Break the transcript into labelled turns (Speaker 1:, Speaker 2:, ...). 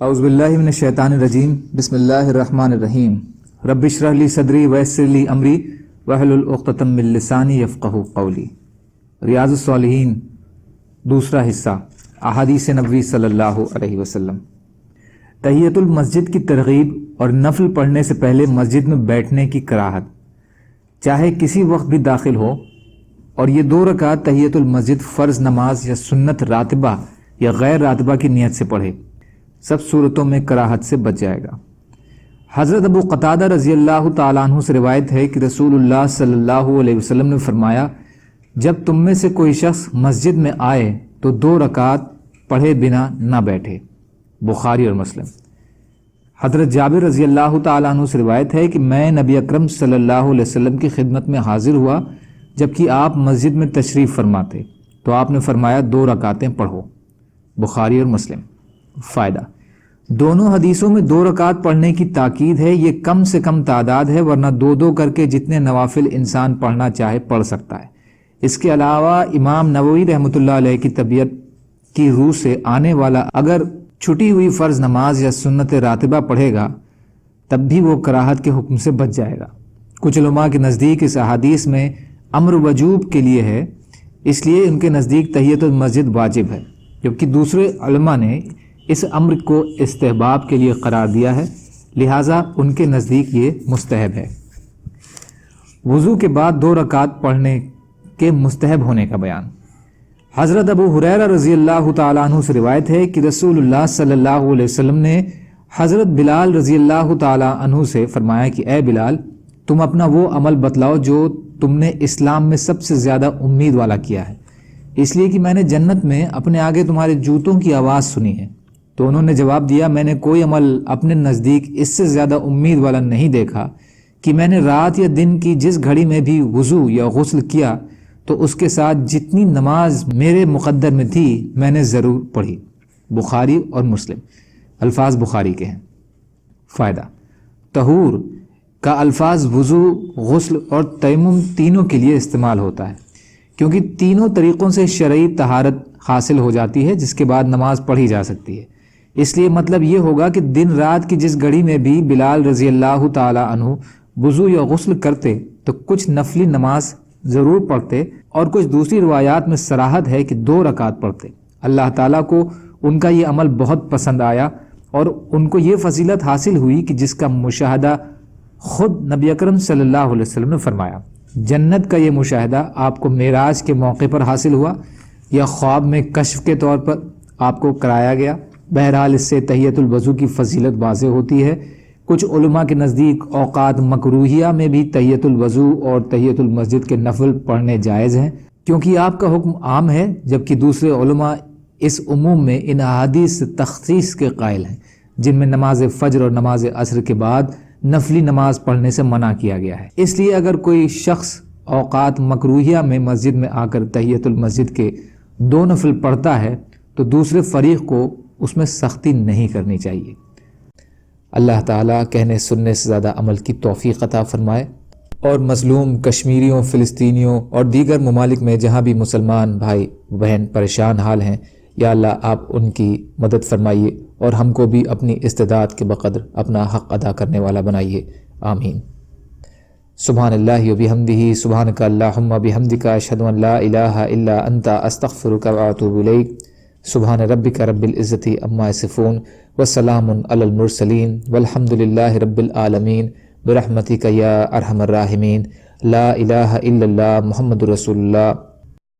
Speaker 1: اعوذ باللہ من الشیطان الرجیم، بسم اللہ الرحمن الرحیم۔ رب اشرح لی صدری ویسر لی امری واحلل عقدۃ من لسانی یفقہوا قولی۔ ریاض الصالحین دوسرا حصہ، احادیث نبوی صلی اللہ علیہ وسلم۔ تحیۃ المسجد کی ترغیب اور نفل پڑھنے سے پہلے مسجد میں بیٹھنے کی کراہت، چاہے کسی وقت بھی داخل ہو، اور یہ 2 رکعت تحیۃ المسجد فرض نماز یا سنت راتبہ یا غیر راتبہ کی نیت سے پڑھے، سب صورتوں میں کراہت سے بچ جائے گا۔ حضرت ابو قتادہ رضی اللہ تعالیٰ عنہ سے روایت ہے کہ رسول اللہ صلی اللہ علیہ وسلم نے فرمایا، جب تم میں سے کوئی شخص مسجد میں آئے تو 2 رکعت پڑھے بنا نہ بیٹھے، بخاری اور مسلم۔ حضرت جابر رضی اللہ تعالیٰ عنہ سے روایت ہے کہ میں نبی اکرم صلی اللہ علیہ وسلم کی خدمت میں حاضر ہوا جبکہ آپ مسجد میں تشریف فرما تھے، تو آپ نے فرمایا 2 رکعتیں پڑھو، بخاری اور مسلم۔ فائدہ: دونوں حدیثوں میں 2 رکعت پڑھنے کی تاکید ہے۔ یہ کم سے کم تعداد ہے، ورنہ 2 کر کے جتنے نوافل انسان پڑھنا چاہے پڑھ سکتا ہے۔ اس کے علاوہ امام نووی رحمۃ اللہ علیہ کی طبیعت کی روح سے آنے والا اگر چھٹی ہوئی فرض نماز یا سنت راتبہ پڑھے گا تب بھی وہ کراہت کے حکم سے بچ جائے گا۔ کچھ علماء کے نزدیک اس احادیث میں امر وجوب کے لیے ہے، اس لیے ان کے نزدیک تحیۃ المسجد واجب ہے، جبکہ دوسرے علماء نے اس امر کو استحباب کے لیے قرار دیا ہے، لہٰذا ان کے نزدیک یہ مستحب ہے۔ وضو کے بعد 2 رکعت پڑھنے کے مستحب ہونے کا بیان۔ حضرت ابو ہریرہ رضی اللہ تعالیٰ عنہ سے روایت ہے کہ رسول اللہ صلی اللہ علیہ وسلم نے حضرت بلال رضی اللہ تعالیٰ عنہ سے فرمایا کہ اے بلال، تم اپنا وہ عمل بتلاؤ جو تم نے اسلام میں سب سے زیادہ امید والا کیا ہے، اس لیے کہ میں نے جنت میں اپنے آگے تمہارے جوتوں کی آواز سنی ہے۔ تو انہوں نے جواب دیا، میں نے کوئی عمل اپنے نزدیک اس سے زیادہ امید والا نہیں دیکھا کہ میں نے رات یا دن کی جس گھڑی میں بھی وضو یا غسل کیا تو اس کے ساتھ جتنی نماز میرے مقدر میں تھی میں نے ضرور پڑھی، بخاری اور مسلم۔ الفاظ بخاری کے ہیں۔ فائدہ: طہور کا الفاظ وضو، غسل اور تیمم تینوں کے لیے استعمال ہوتا ہے، کیونکہ تینوں طریقوں سے شرعی طہارت حاصل ہو جاتی ہے جس کے بعد نماز پڑھی جا سکتی ہے۔ اس لیے مطلب یہ ہوگا کہ دن رات کی جس گھڑی میں بھی بلال رضی اللہ تعالی عنہ وضو یا غسل کرتے تو کچھ نفلی نماز ضرور پڑھتے، اور کچھ دوسری روایات میں صراحت ہے کہ 2 رکعت پڑھتے۔ اللہ تعالیٰ کو ان کا یہ عمل بہت پسند آیا اور ان کو یہ فضیلت حاصل ہوئی کہ جس کا مشاہدہ خود نبی اکرم صلی اللہ علیہ وسلم نے فرمایا۔ جنت کا یہ مشاہدہ آپ کو معراج کے موقع پر حاصل ہوا یا خواب میں کشف کے طور پر آپ کو کرایا گیا؟ بہرحال اس سے تحیۃ الوضو کی فضیلت واضح ہوتی ہے۔ کچھ علماء کے نزدیک اوقات مکروہیہ میں بھی تحیۃ الوضو اور تحیۃ المسجد کے نفل پڑھنے جائز ہیں، کیونکہ آپ کا حکم عام ہے، جبکہ دوسرے علماء اس عموم میں ان احادیث سے تخصیص کے قائل ہیں جن میں نماز فجر اور نماز عصر کے بعد نفلی نماز پڑھنے سے منع کیا گیا ہے۔ اس لیے اگر کوئی شخص اوقات مکروہیہ میں مسجد میں آ کر تحیۃ المسجد کے 2 نفل پڑھتا ہے تو دوسرے فریق کو اس میں سختی نہیں کرنی چاہیے۔ اللہ تعالیٰ کہنے سننے سے زیادہ عمل کی توفیق عطا فرمائے، اور مظلوم کشمیریوں، فلسطینیوں اور دیگر ممالک میں جہاں بھی مسلمان بھائی بہن پریشان حال ہیں، یا اللہ آپ ان کی مدد فرمائیے اور ہم کو بھی اپنی استعداد کے بقدر اپنا حق ادا کرنے والا بنائیے، آمین۔ سبحان اللہ و بحمدہ، سبحانک اللہم و بحمدک، اشہد ان لا الہ الا انت، استغفرک و اتوب الیک۔ سبحان ربک رب العزت عما یصفون وسلام علی المرسلین والحمد للہ رب العالمین برحمتک یا ارحم الراحمین۔ لا الہ الا اللہ محمد رسول اللہ۔